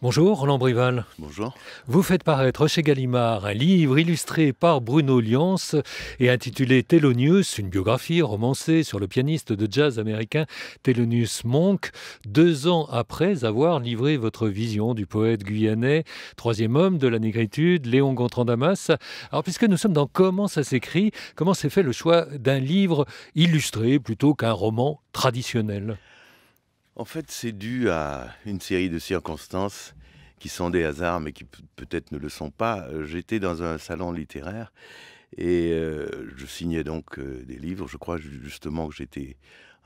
Bonjour, Roland Brival. Bonjour. Vous faites paraître chez Gallimard un livre illustré par Bruno Lians et intitulé Thelonious, une biographie romancée sur le pianiste de jazz américain Thelonious Monk, 2 ans après avoir livré votre vision du poète guyanais, troisième homme de la négritude, Léon Gontran Damas. Alors, puisque nous sommes dans Comment ça s'écrit, comment s'est fait le choix d'un livre illustré plutôt qu'un roman traditionnel ? En fait, c'est dû à une série de circonstances qui sont des hasards, mais qui peut-être ne le sont pas. J'étais dans un salon littéraire et je signais donc des livres. Je crois justement que j'étais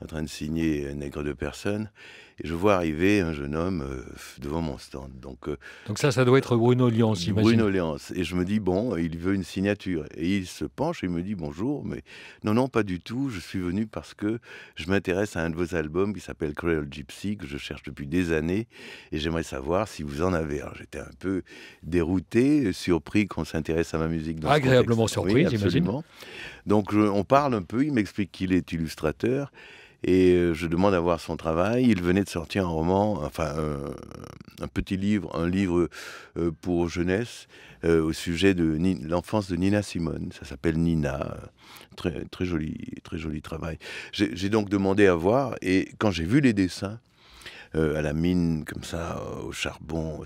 en train de signer Nègre de personne. Et je vois arriver un jeune homme devant mon stand. Donc ça doit être Bruno Lians, j'imagine. Bruno Léance. Et je me dis, bon, il veut une signature. Et il se penche et il me dit, bonjour, mais non, non, pas du tout. Je suis venu parce que je m'intéresse à un de vos albums qui s'appelle Cruel Gypsy, que je cherche depuis des années. Et j'aimerais savoir si vous en avez. Alors j'étais un peu dérouté, surpris qu'on s'intéresse à ma musique dans ce Agréablement contexte. surpris, Oui, j'imagine. absolument. Donc on parle un peu, il m'explique qu'il est illustrateur. Et je demande à voir son travail. Il venait de sortir un roman, enfin un petit livre, un livre pour jeunesse au sujet de l'enfance de Nina Simone. Ça s'appelle Nina. Très joli travail. J'ai donc demandé à voir, et quand j'ai vu les dessins, à la mine, comme ça, au charbon,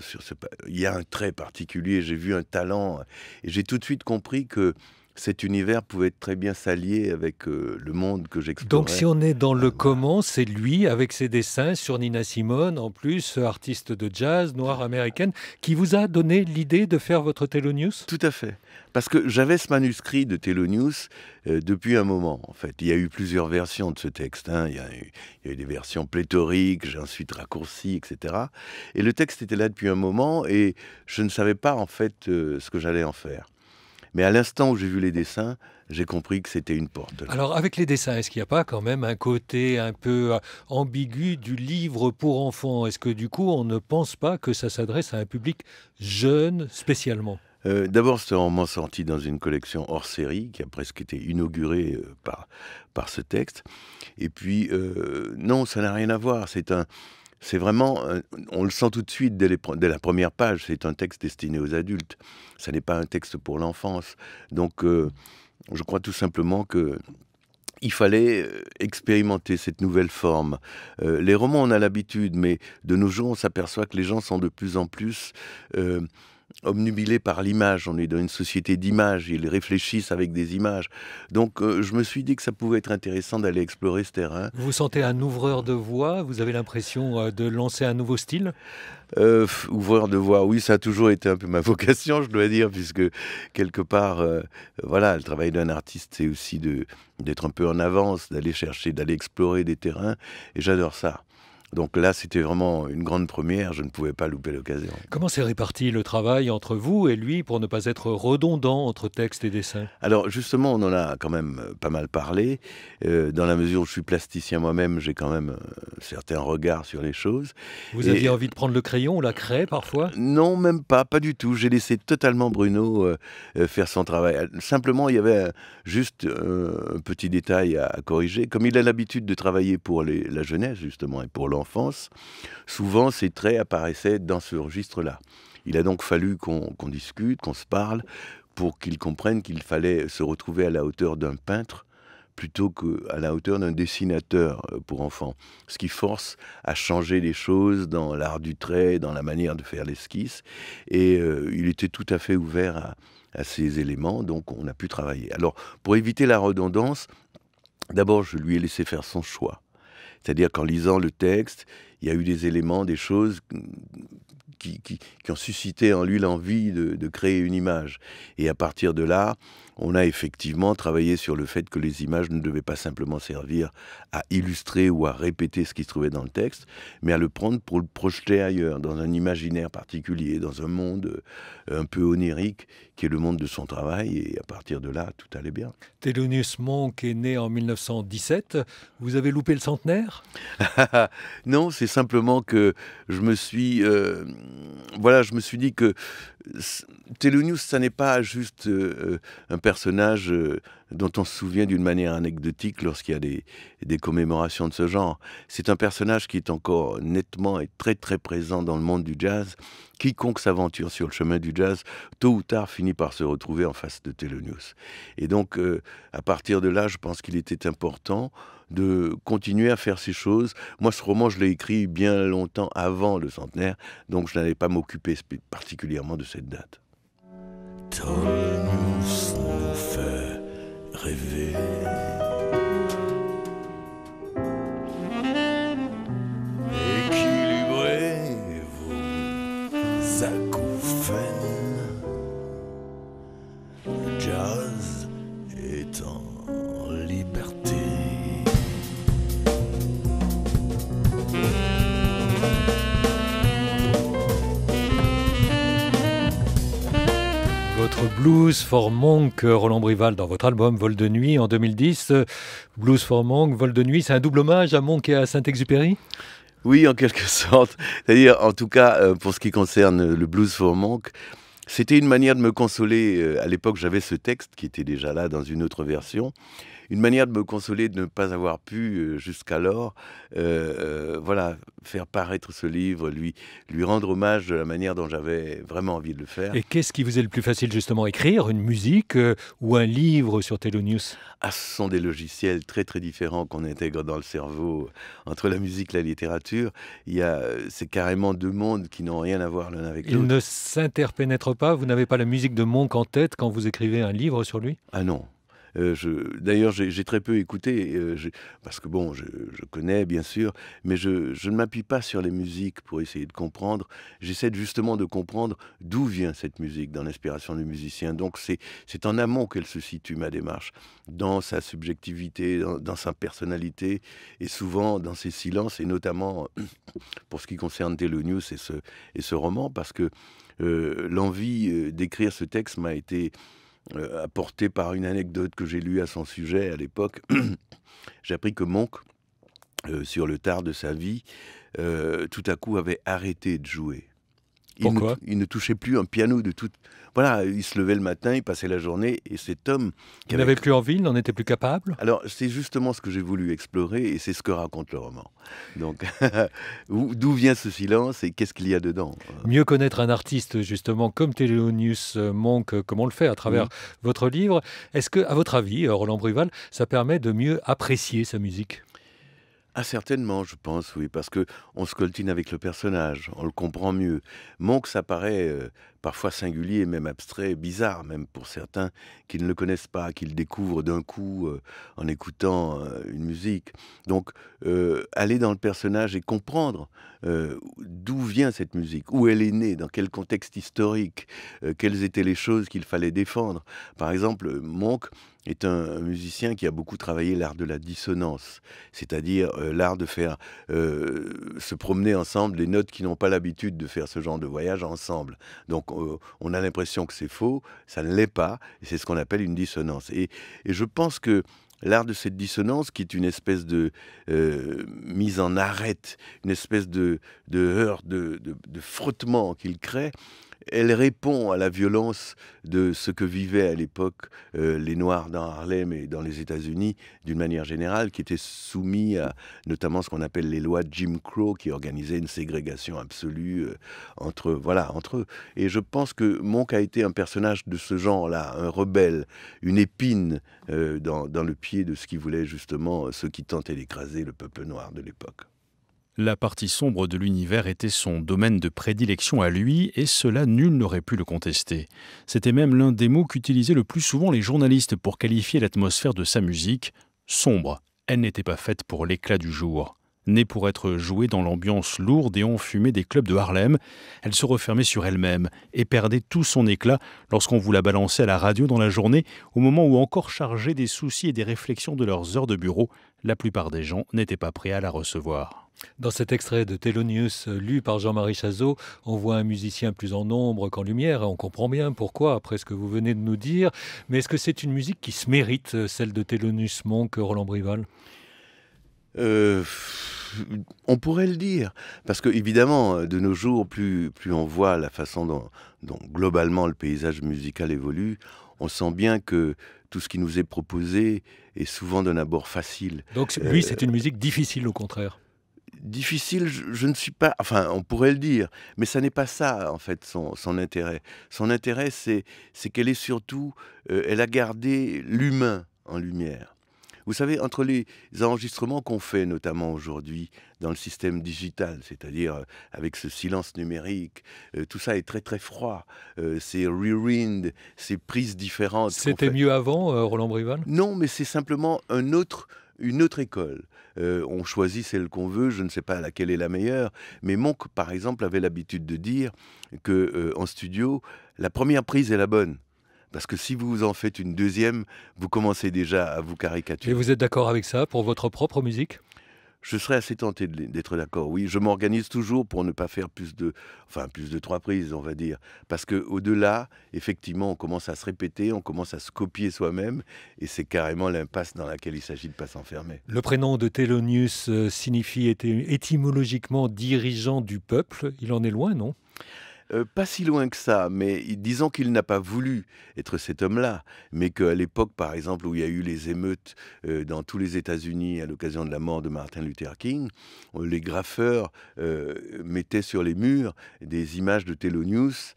il y a un trait particulier, j'ai vu un talent, et j'ai tout de suite compris que cet univers pouvait être très bien s'allier avec le monde que Donc j'explorais. si on est dans le Voilà. comment, c'est lui avec ses dessins sur Nina Simone, en plus artiste de jazz, noire américaine, qui vous a donné l'idée de faire votre Thelonious ? Tout à fait. Parce que j'avais ce manuscrit de Thelonious depuis un moment, en fait. Il y a eu plusieurs versions de ce texte, hein. Il y a eu des versions pléthoriques, j'ai ensuite raccourci, etc. Et le texte était là depuis un moment et je ne savais pas, en fait, ce que j'allais en faire. Mais à l'instant où j'ai vu les dessins, j'ai compris que c'était une porte. Alors avec les dessins, est-ce qu'il n'y a pas quand même un côté un peu ambigu du livre pour enfants ? Est-ce que du coup on ne pense pas que ça s'adresse à un public jeune spécialement ? D'abord, c'est un roman sorti dans une collection hors série qui a presque été inaugurée par ce texte. Et puis, non, ça n'a rien à voir. C'est vraiment, on le sent tout de suite dès la première page, c'est un texte destiné aux adultes. Ça n'est pas un texte pour l'enfance. Donc, je crois tout simplement que il fallait expérimenter cette nouvelle forme. Les romans, on a l'habitude, mais de nos jours, on s'aperçoit que les gens sont de plus en plus obnubilés par l'image. On est dans une société d'images, ils réfléchissent avec des images. Donc je me suis dit que ça pouvait être intéressant d'aller explorer ce terrain. Vous vous sentez un ouvreur de voix ? Vous avez l'impression de lancer un nouveau style ? Ouvreur de voix, oui, ça a toujours été un peu ma vocation, je dois dire, puisque quelque part, voilà, le travail d'un artiste, c'est aussi d'être un peu en avance, d'aller chercher, d'aller explorer des terrains, et j'adore ça. Donc là, c'était vraiment une grande première, je ne pouvais pas louper l'occasion. Comment s'est réparti le travail entre vous et lui pour ne pas être redondant entre texte et dessin ? Alors justement, on en a quand même pas mal parlé. Dans la mesure où je suis plasticien moi-même, j'ai quand même un certain regard sur les choses. Vous aviez envie de prendre le crayon ou la craie parfois ? Non, même pas du tout. J'ai laissé totalement Bruno faire son travail. Simplement, il y avait juste un petit détail à corriger. Comme il a l'habitude de travailler pour la jeunesse, justement, et pour l'enfance, souvent ses traits apparaissaient dans ce registre-là. Il a donc fallu qu'on discute, qu'on se parle, pour qu'il comprenne qu'il fallait se retrouver à la hauteur d'un peintre plutôt qu'à la hauteur d'un dessinateur pour enfants. Ce qui force à changer les choses dans l'art du trait, dans la manière de faire l'esquisse. Et il était tout à fait ouvert à ces éléments, donc on a pu travailler. Alors, pour éviter la redondance, d'abord, je lui ai laissé faire son choix. C'est-à-dire qu'en lisant le texte, il y a eu des éléments, des choses qui ont suscité en lui l'envie de créer une image. Et à partir de là, on a effectivement travaillé sur le fait que les images ne devaient pas simplement servir à illustrer ou à répéter ce qui se trouvait dans le texte, mais à le prendre pour le projeter ailleurs, dans un imaginaire particulier, dans un monde un peu onirique, qui est le monde de son travail, et à partir de là, tout allait bien. Thelonious Monk est né en 1917. Vous avez loupé le centenaire ? Non, c'est simplement que je me suis dit que Thelonious, ça n'est pas juste un personnage dont on se souvient d'une manière anecdotique lorsqu'il y a des commémorations de ce genre. C'est un personnage qui est encore nettement et très très présent dans le monde du jazz. Quiconque s'aventure sur le chemin du jazz, tôt ou tard, finit par se retrouver en face de Thelonious. Et donc, à partir de là, je pense qu'il était important de continuer à faire ces choses. Moi, ce roman, je l'ai écrit bien longtemps avant le centenaire, donc je n'allais pas m'occuper particulièrement de cette date. Thelonious nous fait rêver. Équilibrez vos acouphènes. Le jazz est en liberté. Votre Blues for Monk, Roland Brival, dans votre album Vol de nuit en 2010. Blues for Monk, Vol de nuit, c'est un double hommage à Monk et à Saint-Exupéry ? Oui, en quelque sorte. C'est-à-dire, en tout cas, pour ce qui concerne le Blues for Monk, c'était une manière de me consoler. À l'époque, j'avais ce texte qui était déjà là dans une autre version. Une manière de me consoler de ne pas avoir pu, jusqu'alors, voilà, faire paraître ce livre, lui rendre hommage de la manière dont j'avais vraiment envie de le faire. Et qu'est-ce qui vous est le plus facile, justement, écrire une musique ou un livre sur Thelonious ? Ah, ce sont des logiciels très très différents qu'on intègre dans le cerveau entre la musique et la littérature. C'est carrément deux mondes qui n'ont rien à voir l'un avec l'autre. Il ne s'interpénètre pas ? Vous n'avez pas la musique de Monk en tête quand vous écrivez un livre sur lui ? Ah non. D'ailleurs, j'ai très peu écouté, parce que bon, je connais bien sûr, mais je ne m'appuie pas sur les musiques pour essayer de comprendre. J'essaie justement de comprendre d'où vient cette musique dans l'inspiration du musicien. Donc c'est en amont qu'elle se situe, ma démarche, dans sa subjectivité, dans sa personnalité, et souvent dans ses silences, et notamment pour ce qui concerne Thelonious et ce roman, parce que l'envie d'écrire ce texte m'a été apporté par une anecdote que j'ai lue à son sujet à l'époque. J'ai appris que Monk, sur le tard de sa vie, tout à coup avait arrêté de jouer. Pourquoi ? Il ne touchait plus un piano de toute... Voilà, il se levait le matin, il passait la journée, et cet homme... Il n'avait plus envie, il n'en était plus capable ? Alors, c'est justement ce que j'ai voulu explorer, et c'est ce que raconte le roman. Donc, d'où vient ce silence, et qu'est-ce qu'il y a dedans ? Mieux connaître un artiste, justement, comme Thelonious Monk, comme on le fait à travers votre livre, est-ce que, à votre avis, Roland Brival, ça permet de mieux apprécier sa musique ? Ah, certainement, je pense, oui, parce que on se coltine avec le personnage, on le comprend mieux. Monk, ça paraît parfois singulier, même abstrait, bizarre, même pour certains qui ne le connaissent pas, qui le découvrent d'un coup en écoutant une musique. Donc, aller dans le personnage et comprendre d'où vient cette musique, où elle est née, dans quel contexte historique, quelles étaient les choses qu'il fallait défendre. Par exemple, Monk est un musicien qui a beaucoup travaillé l'art de la dissonance, c'est-à-dire l'art de faire se promener ensemble les notes qui n'ont pas l'habitude de faire ce genre de voyage ensemble. Donc on a l'impression que c'est faux, ça ne l'est pas, et c'est ce qu'on appelle une dissonance. Et je pense que l'art de cette dissonance, qui est une espèce de mise en arrête, une espèce de heurt, de frottement qu'il crée, elle répond à la violence de ce que vivaient à l'époque les Noirs dans Harlem et dans les États-Unis, d'une manière générale, qui étaient soumis à notamment ce qu'on appelle les lois de Jim Crow, qui organisaient une ségrégation absolue entre eux. Et je pense que Monk a été un personnage de ce genre-là, un rebelle, une épine dans le pied de ce qui voulait justement ceux qui tentaient d'écraser le peuple noir de l'époque. La partie sombre de l'univers était son domaine de prédilection à lui, et cela nul n'aurait pu le contester. C'était même l'un des mots qu'utilisaient le plus souvent les journalistes pour qualifier l'atmosphère de sa musique. Sombre, elle n'était pas faite pour l'éclat du jour. Née pour être jouée dans l'ambiance lourde et enfumée des clubs de Harlem, elle se refermait sur elle-même et perdait tout son éclat lorsqu'on vous la balançait à la radio dans la journée, au moment où, encore chargés des soucis et des réflexions de leurs heures de bureau, la plupart des gens n'étaient pas prêts à la recevoir. Dans cet extrait de Thelonious, lu par Jean-Marie Chazot, on voit un musicien plus en ombre qu'en lumière, et on comprend bien pourquoi, après ce que vous venez de nous dire. Mais est-ce que c'est une musique qui se mérite, celle de Thelonious Monk, Roland Brival ? On pourrait le dire, parce que évidemment, de nos jours, plus on voit la façon dont globalement le paysage musical évolue, on sent bien que tout ce qui nous est proposé est souvent d'un abord facile. Donc lui, c'est une musique difficile au contraire. Difficile, je ne suis pas... Enfin, on pourrait le dire, mais ça n'est pas ça, en fait, son intérêt. Son intérêt, c'est qu'elle est surtout... elle a gardé l'humain en lumière. Vous savez, entre les enregistrements qu'on fait, notamment aujourd'hui, dans le système digital, c'est-à-dire avec ce silence numérique, tout ça est très très froid. Ces rewind, ces prises différentes. C'était mieux avant, Roland Brival? Non, mais c'est simplement une autre école. On choisit celle qu'on veut, je ne sais pas laquelle est la meilleure, mais Monk, par exemple, avait l'habitude de dire qu'en studio, la première prise est la bonne. Parce que si vous en faites une deuxième, vous commencez déjà à vous caricaturer. Et vous êtes d'accord avec ça pour votre propre musique? Je serais assez tenté d'être d'accord, oui. Je m'organise toujours pour ne pas faire plus de 3 prises, on va dire. Parce qu'au-delà, effectivement, on commence à se répéter, on commence à se copier soi-même, et c'est carrément l'impasse dans laquelle il s'agit de ne pas s'enfermer. Le prénom de Thelonious signifie étymologiquement dirigeant du peuple. Il en est loin, non? Pas si loin que ça, mais disons qu'il n'a pas voulu être cet homme-là, mais qu'à l'époque, par exemple, où il y a eu les émeutes dans tous les États-Unis à l'occasion de la mort de Martin Luther King, les graffeurs mettaient sur les murs des images de Thelonious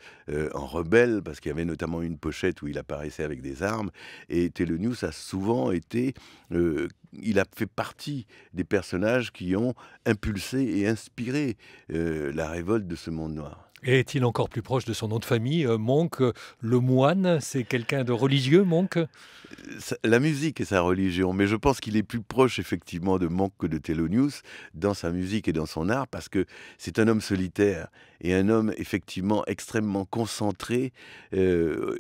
en rebelle, parce qu'il y avait notamment une pochette où il apparaissait avec des armes, et Thelonious a souvent été... il a fait partie des personnages qui ont impulsé et inspiré la révolte de ce monde noir. Et est-il encore plus proche de son nom de famille, Monk, le moine? C'est quelqu'un de religieux, Monk? La musique est sa religion, mais je pense qu'il est plus proche effectivement de Monk que de Thelonious dans sa musique et dans son art, parce que c'est un homme solitaire et un homme effectivement extrêmement concentré,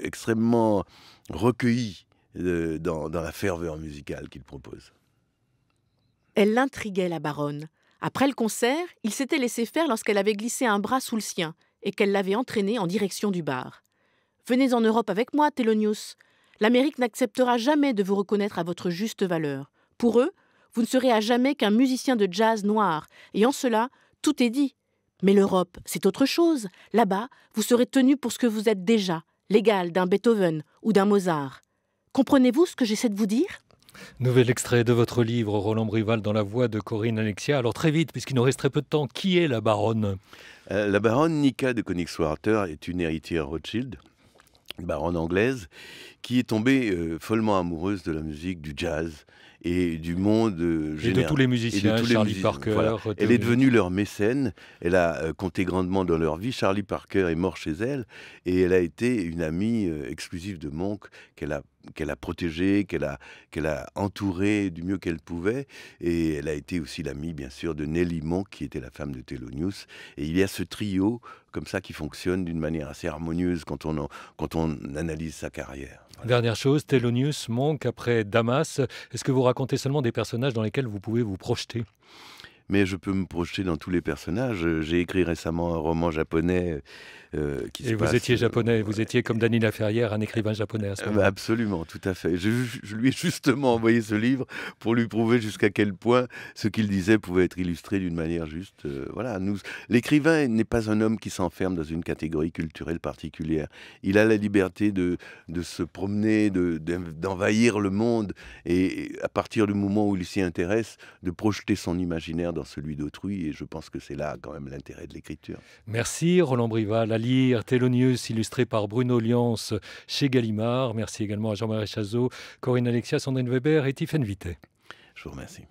extrêmement recueilli dans la ferveur musicale qu'il propose. Elle l'intriguait, la baronne. Après le concert, il s'était laissé faire lorsqu'elle avait glissé un bras sous le sien et qu'elle l'avait entraîné en direction du bar. « Venez en Europe avec moi, Thelonious. L'Amérique n'acceptera jamais de vous reconnaître à votre juste valeur. Pour eux, vous ne serez à jamais qu'un musicien de jazz noir, et en cela, tout est dit. Mais l'Europe, c'est autre chose. Là-bas, vous serez tenu pour ce que vous êtes déjà, l'égal d'un Beethoven ou d'un Mozart. Comprenez-vous ce que j'essaie de vous dire ? » Nouvel extrait de votre livre, Roland Brival, dans la voix de Corinne Alexia. Alors très vite, puisqu'il nous reste très peu de temps, qui est la baronne? La baronne Nika de Königswarter est une héritière Rothschild, une baronne anglaise, qui est tombée follement amoureuse de la musique, du jazz et du monde général. Et de tous les musiciens, Charlie Parker. Voilà. Elle est devenue leur mécène, elle a compté grandement dans leur vie. Charlie Parker est mort chez elle et elle a été une amie exclusive de Monk qu'elle a protégée, qu'elle a entourée du mieux qu'elle pouvait. Et elle a été aussi l'amie, bien sûr, de Nellie Monk, qui était la femme de Thelonious. Et il y a ce trio, comme ça, qui fonctionne d'une manière assez harmonieuse quand on analyse sa carrière. Voilà. Dernière chose, Thelonious, Monk, après Damas, est-ce que vous racontez seulement des personnages dans lesquels vous pouvez vous projeter ? Mais je peux me projeter dans tous les personnages. J'ai écrit récemment un roman japonais qui se passe... Et vous étiez japonais, vous étiez comme Dany Laferrière, un écrivain japonais à ce moment-là. Absolument, tout à fait. Je lui ai justement envoyé ce livre pour lui prouver jusqu'à quel point ce qu'il disait pouvait être illustré d'une manière juste. Voilà, l'écrivain n'est pas un homme qui s'enferme dans une catégorie culturelle particulière. Il a la liberté de se promener, d'envahir le monde et à partir du moment où il s'y intéresse, de projeter son imaginaire dans celui d'autrui, et je pense que c'est là quand même l'intérêt de l'écriture. Merci Roland Brival. À lire Thelonious, illustré par Bruno Lians chez Gallimard. Merci également à Jean-Marie Chazot, Corinne Alexia, Sandrine Weber et Tiffaine Vittet. Je vous remercie.